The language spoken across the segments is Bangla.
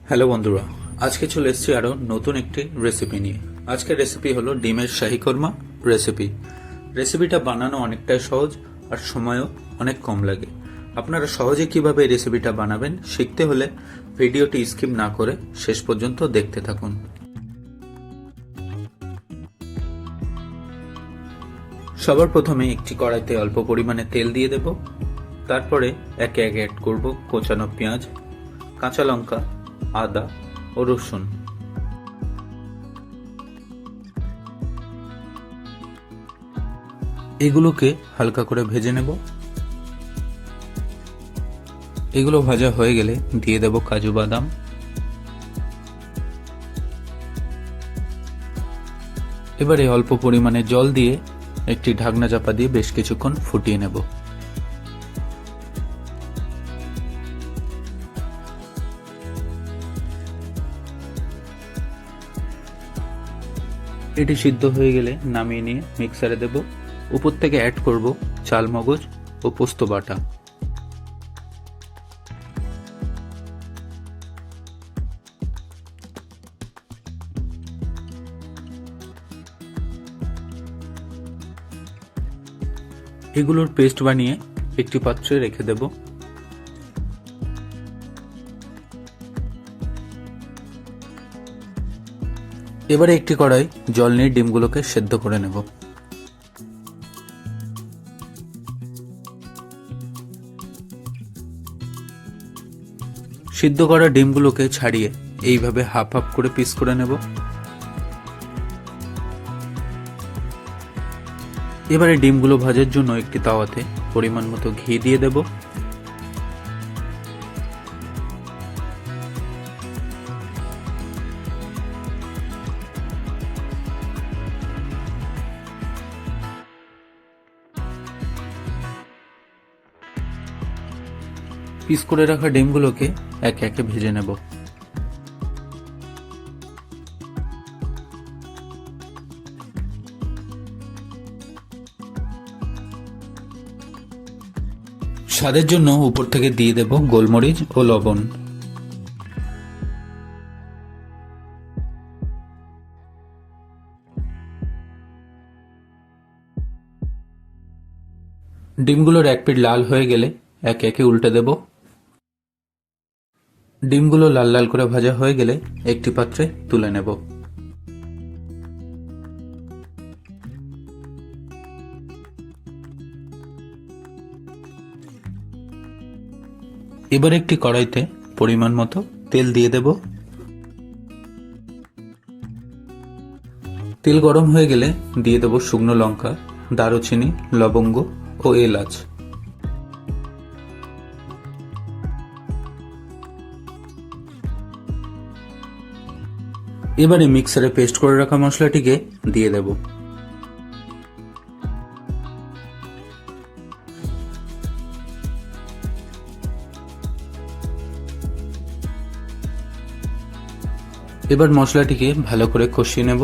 হ্যালো বন্ধুরা, আজকে চলে এসেছি আরও নতুন একটি রেসিপি নিয়ে। আজকের রেসিপি হলো ডিমের শাহী কোরমা রেসিপিটা বানানো অনেকটাই সহজ আর সময়ও অনেক কম লাগে। আপনারা সহজে কিভাবে এই রেসিপিটা বানাবেন শিখতে হলে ভিডিওটি স্কিপ না করে শেষ পর্যন্ত দেখতে থাকুন। সবার প্রথমে একটি কড়াইতে অল্প পরিমাণে তেল দিয়ে দেব। তারপরে একে একে অ্যাড করব কোচানো পেঁয়াজ, কাঁচা লঙ্কা, আদা ও রসুন। এগুলোকে হালকা করে ভেজে নেব। এগুলো ভাজা হয়ে গেলে দিয়ে দেব কাজু বাদাম। এবারে অল্প পরিমাণে জল দিয়ে একটি ঢাকনা চাপা দিয়ে বেশ কিছুক্ষণ ফুটিয়ে নেব। এটি সিদ্ধ হয়ে গেলে নামিয়ে নিয়ে মিক্সারে দেব। উপর থেকে অ্যাড করব চাল মগজ ও পোস্ত বাটা। এগুলোর পেস্ট বানিয়ে একটি পাত্রে রেখে দেব। এবারে একটি কড়াই জল নিয়ে ডিমগুলোকে সেদ্ধ করে নেব। সিদ্ধ করা ডিমগুলোকে ছাড়িয়ে এইভাবে হাফ হাফ করে পিস করে নেব। এবারে ডিমগুলো ভাজার জন্য একটি তাওয়াতে পরিমাণ মতো ঘি দিয়ে দেব। পিস করে রাখা ডিমগুলোকে একে একে ভেজে নেব। স্বাদের জন্য উপর থেকে দিয়ে দেব গোলমরিচ ও লবণ। ডিমগুলোর এক পিঠ লাল হয়ে গেলে একে একে উল্টে দেব। ডিমগুলো লাল লাল করে ভাজা হয়ে গেলে একটি পাত্রে তুলে নেব। এবার একটি কড়াইতে পরিমাণ মতো তেল দিয়ে দেব। তেল গরম হয়ে গেলে দিয়ে দেব শুকনো লঙ্কা, দারুচিনি, লবঙ্গ ও এলাচ। এবারে মিক্সারে পেস্ট করে রাখা মশলাটিকে দিয়ে দেব। এবার মশলাটিকে ভালো করে কষিয়ে নেব।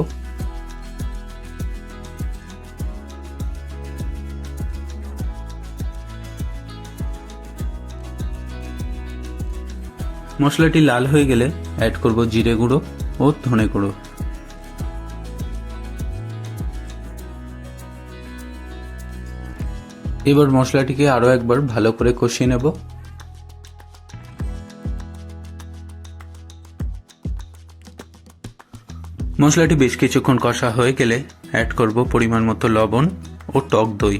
মশলাটি লাল হয়ে গেলে অ্যাড করব জিরে গুঁড়ো ও ধনে গুঁড়ো। এবার মশলাটিকে আরো একবার ভালো করে কষিয়ে নেব। মশলাটি বেশ কিছুক্ষণ কষা হয়ে গেলে অ্যাড করব পরিমাণ মতো লবণ ও টক দই।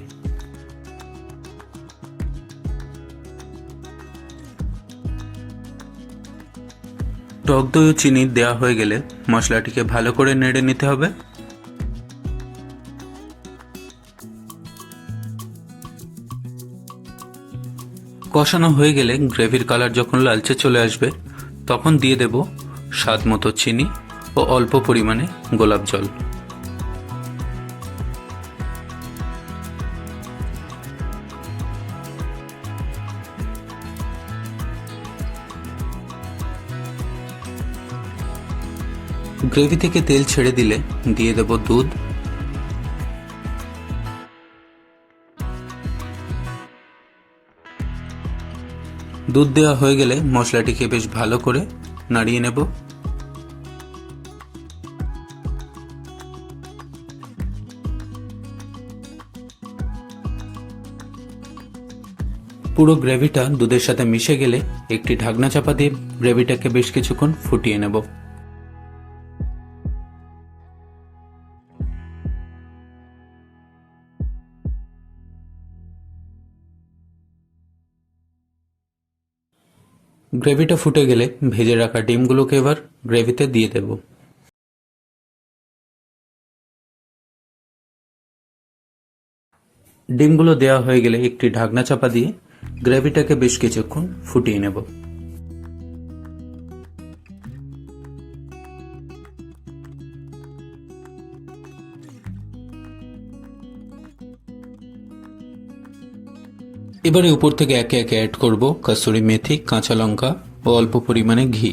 টক দই ও চিনি দেওয়া হয়ে গেলে মশলাটিকে ভালো করে নেড়ে নিতে হবে। কষানো হয়ে গেলে গ্রেভির কালার যখন লালচে চলে আসবে তখন দিয়ে দেব স্বাদ মতো চিনি ও অল্প পরিমাণে গোলাপ জল। গ্রেভি থেকে তেল ছেড়ে দিলে দিয়ে দেব দুধ। দুধ দেওয়া হয়ে গেলে মশলাটিকে বেশ ভালো করে নাড়িয়ে নেব। পুরো গ্রেভিটা দুধের সাথে মিশে গেলে একটি ঢাকনা চাপা দিয়ে গ্রেভিটাকে বেশ কিছুক্ষণ ফুটিয়ে নেব। গ্রেভিটা ফুটে গেলে ভেজে রাখা ডিমগুলোকে এবার গ্রেভিতে দিয়ে দেব। ডিমগুলো দেওয়া হয়ে গেলে একটি ঢাকনা চাপা দিয়ে গ্রেভিটাকে বেশ কিছুক্ষণ ফুটিয়ে নেব। এবারে উপর থেকে একে একে অ্যাড করব কসুরি মেথি, কাঁচা লঙ্কা ও অল্প পরিমাণে ঘি।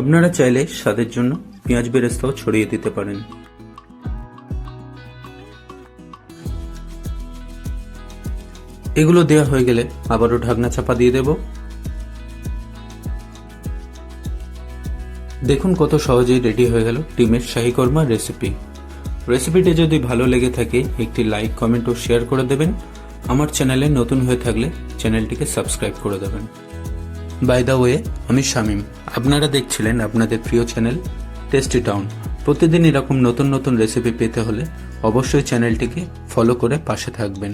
আপনারা চাইলে স্বাদের জন্য পেঁয়াজ বেরেস্তাও ছড়িয়ে দিতে পারেন। এগুলো দেওয়া হয়ে গেলে আবারও ঢাকনা চাপা দিয়ে দেব। দেখুন কত সহজেই রেডি হয়ে গেল ডিমের শাহী কোরমা রেসিপি। রেসিপিটি যদি ভালো লেগে থাকে একটি লাইক, কমেন্ট ও শেয়ার করে দেবেন। আমার চ্যানেলে নতুন হয়ে থাকলে চ্যানেলটিকে সাবস্ক্রাইব করে দেবেন। বাই দ্য ওয়ে, আমি শামীম। আপনারা দেখছিলেন আপনাদের প্রিয় চ্যানেল টেস্টি টাউন। প্রতিদিন এরকম নতুন নতুন রেসিপি পেতে হলে অবশ্যই চ্যানেলটিকে ফলো করে পাশে থাকবেন।